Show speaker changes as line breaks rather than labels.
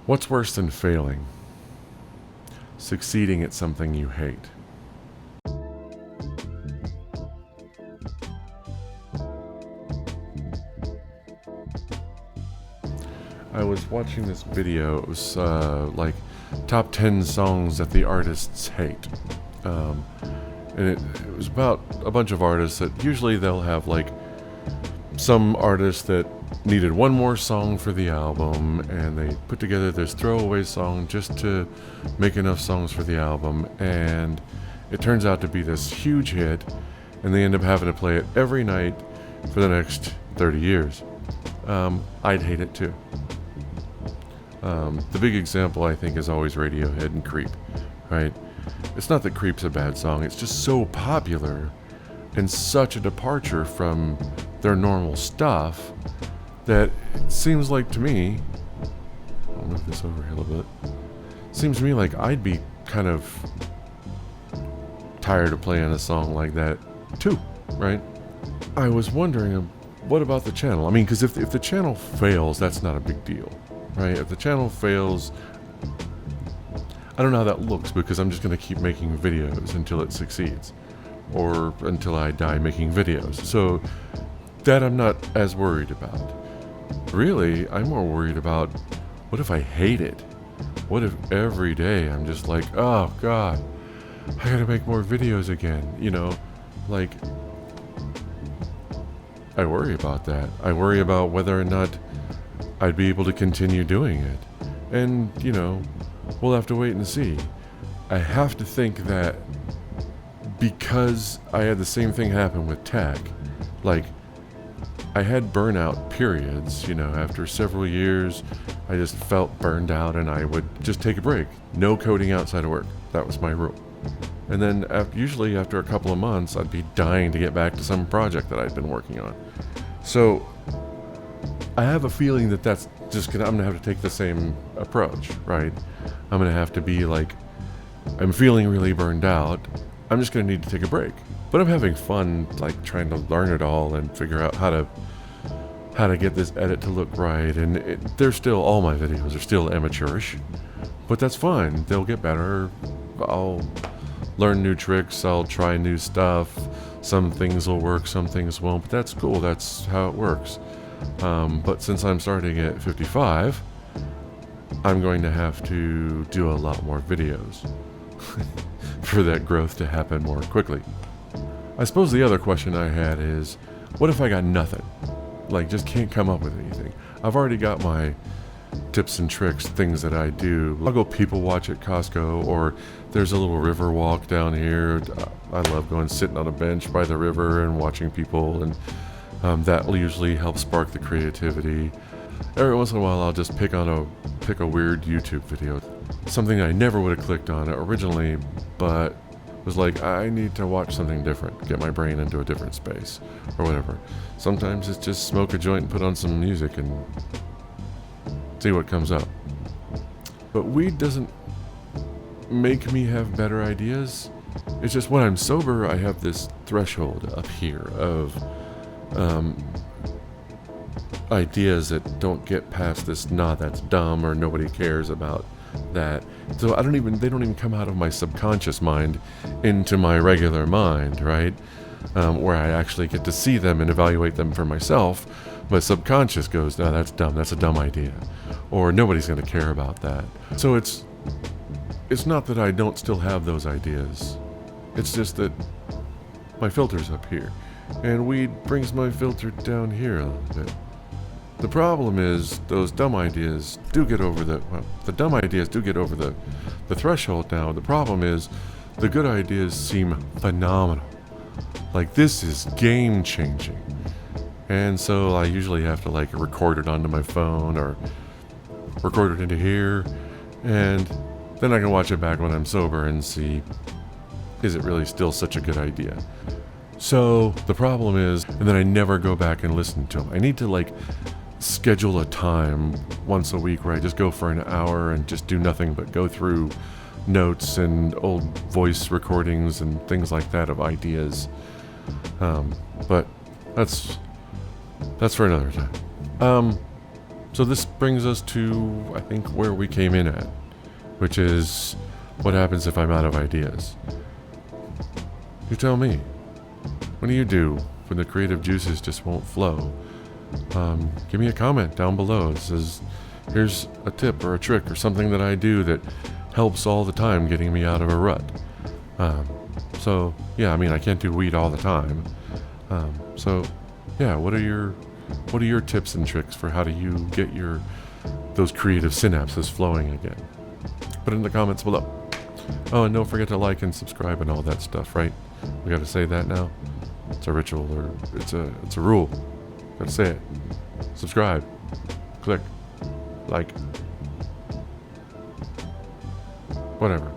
What's worse than failing? Succeeding at something you hate. I was watching this video. It was like top 10 songs that the artists hate. And it was about a bunch of artists that usually they'll have like some artists that needed one more song for the album, and they put together this throwaway song just to make enough songs for the album, and it turns out to be this huge hit, and they end up having to play it every night for the next 30 years. I'd hate it too. The big example, I think, is always Radiohead and Creep, right? It's not that Creep's a bad song, it's just so popular and such a departure from their normal stuff that it seems like to me, I'll move this over here a little bit, seems to me like I'd be kind of tired of playing a song like that too, right? I was wondering, what about the channel? I mean, because if the channel fails, that's not a big deal, right? If the channel fails, I don't know how that looks, because I'm just going to keep making videos until it succeeds, or until I die making videos. So that I'm not as worried about. Really, I'm more worried about, what if I hate it? What if every day I'm just like, oh God, I gotta make more videos again, you know? Like, I worry about that. I worry about whether or not I'd be able to continue doing it. And, you know, we'll have to wait and see. I have to think that because I had the same thing happen with tech, like, I had burnout periods, you know, after several years, I just felt burned out and I would just take a break. No coding outside of work. That was my rule. And then usually after a couple of months, I'd be dying to get back to some project that I'd been working on. So I have a feeling that that's just I'm gonna have to take the same approach, right? I'm gonna have to be like, I'm feeling really burned out. I'm just gonna need to take a break. But I'm having fun, like trying to learn it all and figure out how to get this edit to look right. And they're still, all my videos are still amateurish, but that's fine. They'll get better. I'll learn new tricks. I'll try new stuff. Some things will work, some things won't, but that's cool. That's how it works. But since I'm starting at 55, I'm going to have to do a lot more videos for that growth to happen more quickly. I suppose the other question I had is, what if I got nothing? Like, just can't come up with anything. I've already got my tips and tricks, things that I do. I'll go people watch at Costco, or there's a little river walk down here. I love going sitting on a bench by the river and watching people, and that will usually help spark the creativity. Every once in a while I'll just pick a weird YouTube video. Something I never would have clicked on originally, but was like, I need to watch something different, get my brain into a different space, or whatever. Sometimes it's just smoke a joint and put on some music and see what comes up. But weed doesn't make me have better ideas. It's just when I'm sober, I have this threshold up here of ideas that don't get past this, nah, that's dumb, or nobody cares about that. So they don't even come out of my subconscious mind into my regular mind, right? Where I actually get to see them and evaluate them for myself. My subconscious goes, no, that's dumb, that's a dumb idea, or nobody's going to care about that. So it's not that I don't still have those ideas. It's just that my filter's up here, and weed brings my filter down here a little bit. The problem is those dumb ideas do get over the threshold now. The problem is the good ideas seem phenomenal. Like, this is game changing. And so I usually have to like record it onto my phone or record it into here, and then I can watch it back when I'm sober and see, is it really still such a good idea? So the problem is, and then I never go back and listen to them. I need to like schedule a time once a week where I just go for an hour and just do nothing but go through notes and old voice recordings and things like that of ideas. But that's for another time. So So this brings us to, I think, where we came in at, which is what happens if I'm out of ideas. You tell me. What do you do when the creative juices just won't flow? Give me a comment down below. It says, here's a tip or a trick or something that I do that helps all the time getting me out of a rut. So yeah, I mean, I can't do weed all the time. So yeah, what are your tips and tricks for how do you get those creative synapses flowing again? Put it in the comments below. Oh, and don't forget to like and subscribe and all that stuff, right? We gotta say that now. It's a ritual, or it's a rule. Gotta say it. Subscribe. Click. Like. Whatever.